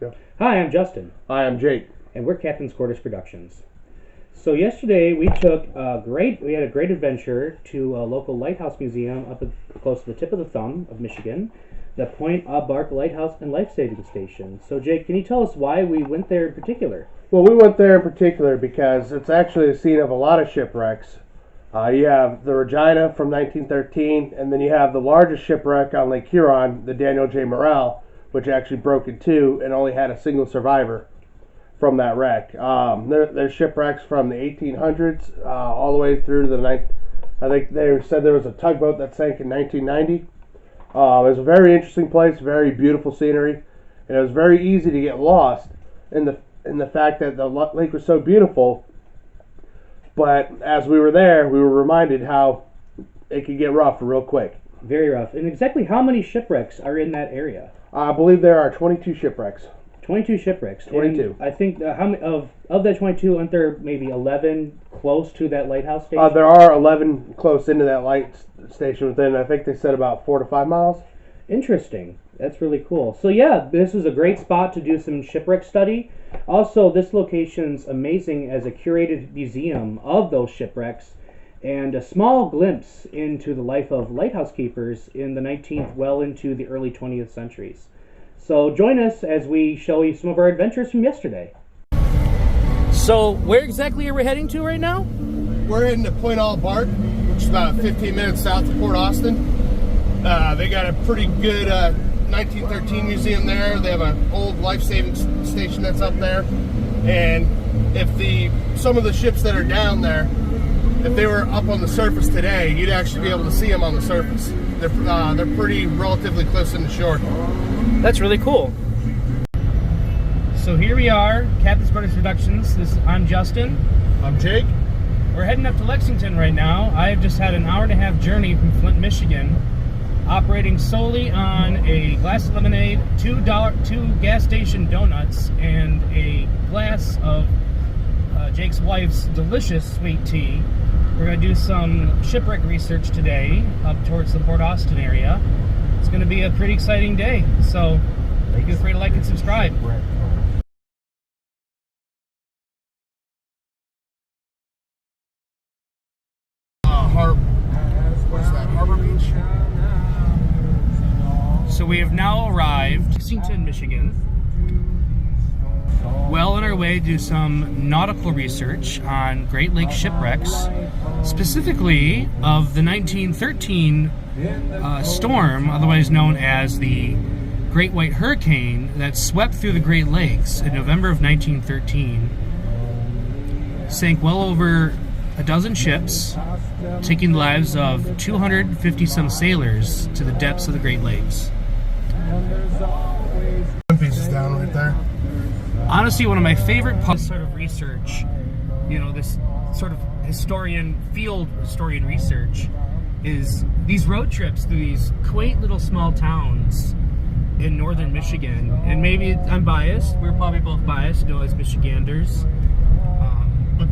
Francisco. Hi, I'm Justin, Hi, I'm Jake. and we're Captain's Quarters Productions. So yesterday we had a great adventure to a local lighthouse museum close to the tip of the thumb of Michigan, the Pointe Aux Barques Lighthouse and Life-Saving Station. So Jake, can you tell us why we went there in particular? Well, we went there in particular because it's actually the scene of a lot of shipwrecks. You have the Regina from 1913, and then you have the largest shipwreck on Lake Huron, the Daniel J. Morrell, which actually broke in two and only had a single survivor from that wreck. There's shipwrecks from the 1800s all the way through to I think they said there was a tugboat that sank in 1990. It was a very interesting place, very beautiful scenery, and it was very easy to get lost in the fact that the lake was so beautiful. But as we were there, we were reminded how it could get rough real quick. Very rough. And exactly how many shipwrecks are in that area? I believe there are 22 shipwrecks. 22 shipwrecks. 22. And I think how many of that 22? Aren't there maybe 11 close to that lighthouse station? There are 11 close into that light station within, I think they said, about 4 to 5 miles. Interesting. That's really cool. So yeah, this is a great spot to do some shipwreck study. Also, this location's amazing as a curated museum of those shipwrecks and a small glimpse into the life of lighthouse keepers in the 19th well into the early 20th centuries. So join us as we show you some of our adventures from yesterday. So where exactly are we heading to right now? We're heading to Pointe Aux Barques, which is about 15 minutes south of Port Austin. They got a pretty good 1913 museum there. They have an old life-saving station that's up there. And if some of the ships that are down there, if they were up on the surface today, you'd actually be able to see them on the surface. They're pretty relatively close in the shore. That's really cool. So here we are, Captain's Quarters Productions. I'm Justin. I'm Jake. We're heading up to Lexington right now. I've just had an hour-and-a-half journey from Flint, Michigan, operating solely on a glass of lemonade, two gas station donuts, and a glass of Jake's wife's delicious sweet tea. We're going to do some shipwreck research today up towards the Port Austin area. It's going to be a pretty exciting day, so feel free to like and subscribe. What's that, Harbor Beach? So we have now arrived in Lexington, Michigan. Well on our way to do some nautical research on Great Lakes shipwrecks, specifically of the 1913 storm, otherwise known as the Great White Hurricane, that swept through the Great Lakes in November of 1913, sank well over a dozen ships, taking the lives of 250 some sailors to the depths of the Great Lakes. One piece is down right there. Honestly, one of my favorite parts of research, this sort of field historian research, is these road trips through these quaint little small towns in northern Michigan. And maybe I'm biased. We're probably both biased, as Michiganders. But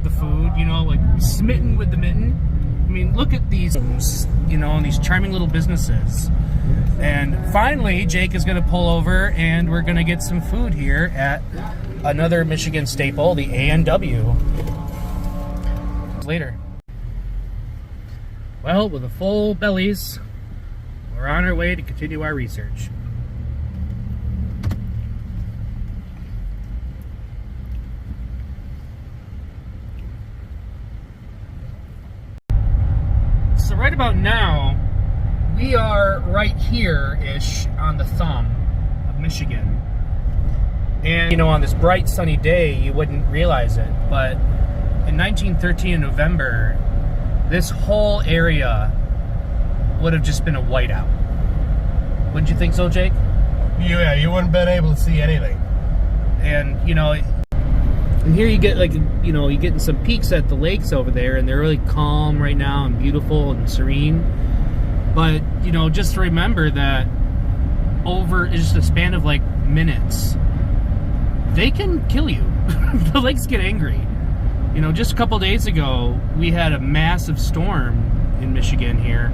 the food, like smitten with the mitten. I mean, look at these, and these charming little businesses. And finally, Jake is going to pull over and we're going to get some food here at another Michigan staple, the A&W. Later. Well, with the full bellies, we're on our way to continue our research. So right about now, we are right here-ish on the thumb of Michigan. And, on this bright sunny day, you wouldn't realize it, but in 1913 in November, this whole area would have just been a whiteout. Wouldn't you think so, Jake? Yeah, you wouldn't have been able to see anything. And, and here you get you're getting some peaks at the lakes over there, and they're really calm right now and beautiful and serene. But, just remember that over just a span of minutes, they can kill you. The lakes get angry. Just a couple days ago, we had a massive storm in Michigan here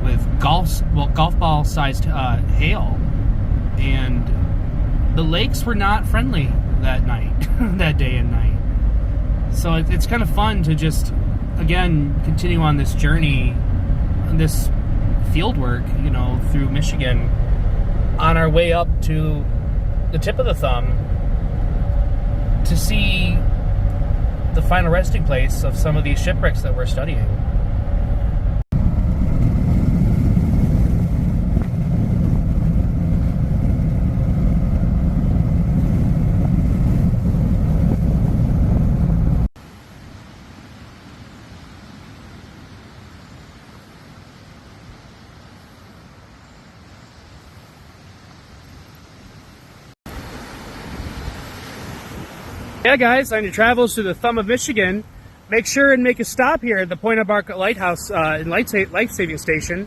with golf ball sized hail. And the lakes were not friendly that night, that day and night. So it's kind of fun to just, again, continue on this journey, this field work, you know, through Michigan, on our way up to the tip of the thumb to see the final resting place of some of these shipwrecks that we're studying. Yeah, guys, on your travels to the thumb of Michigan, make sure and make a stop here at the Pointe Aux Barques Lighthouse and life-saving station.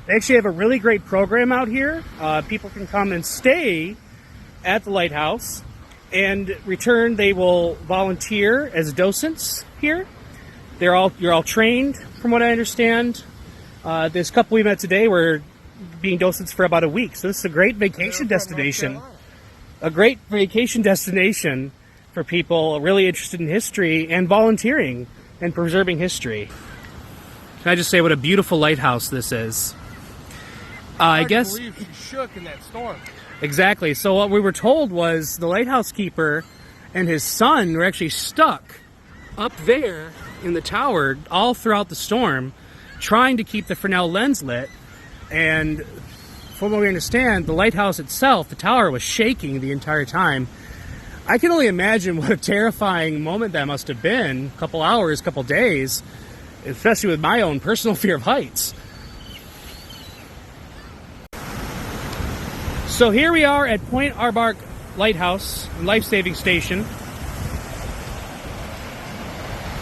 They actually have a really great program out here. People can come and stay at the lighthouse, and return they will volunteer as docents here. You're all trained, from what I understand. This couple we met today were being docents for about a week, so this is a great vacation destination. A great vacation destination for people really interested in history and volunteering and preserving history. Can I just say what a beautiful lighthouse this is? I guess. I believe she shook in that storm. Exactly. So what we were told was the lighthouse keeper and his son were actually stuck up there in the tower all throughout the storm, trying to keep the Fresnel lens lit. And from what we understand, the lighthouse itself, the tower, was shaking the entire time. I can only imagine what a terrifying moment that must have been. A couple hours, couple days, especially with my own personal fear of heights. So here we are at Pointe Aux Barques Lighthouse and Life-Saving Station.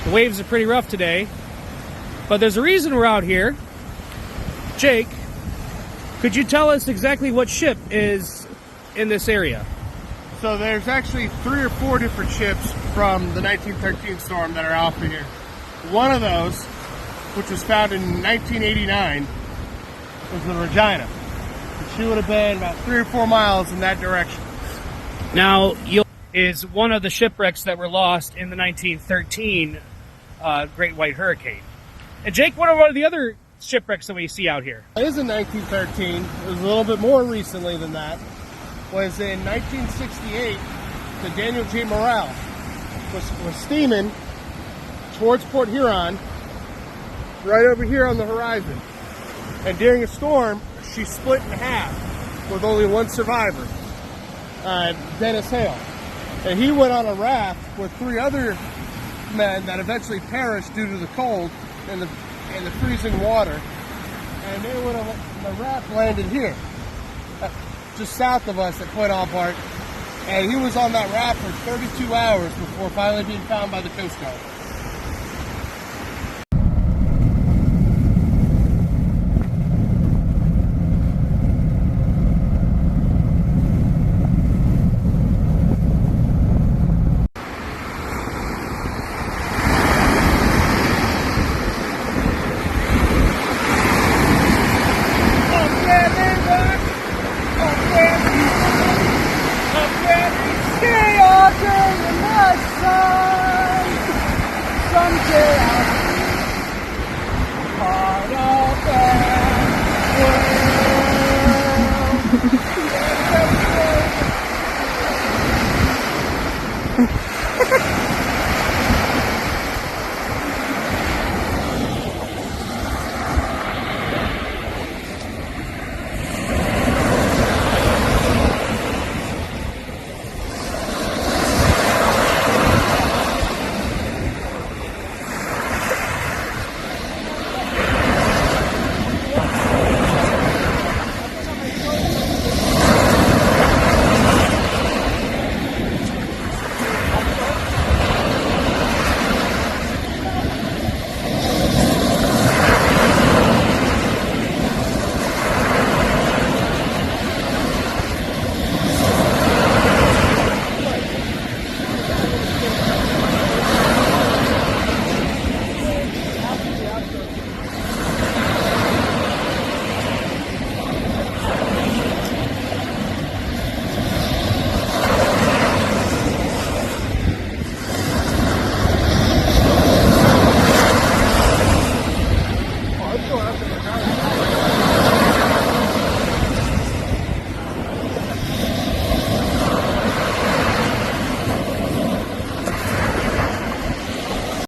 The waves are pretty rough today, but there's a reason we're out here. Jake, could you tell us exactly what ship is in this area? So there's actually 3 or 4 different ships from the 1913 storm that are out here. One of those, which was found in 1989, was the Regina. She would have been about 3 or 4 miles in that direction. Now, is one of the shipwrecks that were lost in the 1913 Great White Hurricane. And Jake, what are the other shipwrecks that we see out here? It is in 1913. It was a little bit more recently than that. Was in 1968, the Daniel J. Morale was steaming towards Port Huron, right over here on the horizon. And during a storm, she split in half with only one survivor, Dennis Hale. And he went on a raft with 3 other men that eventually perished due to the cold and the freezing water. And the raft landed here, just south of us at Pointe Aux Barques. And he was on that raft for 32 hours before finally being found by the Coast Guard.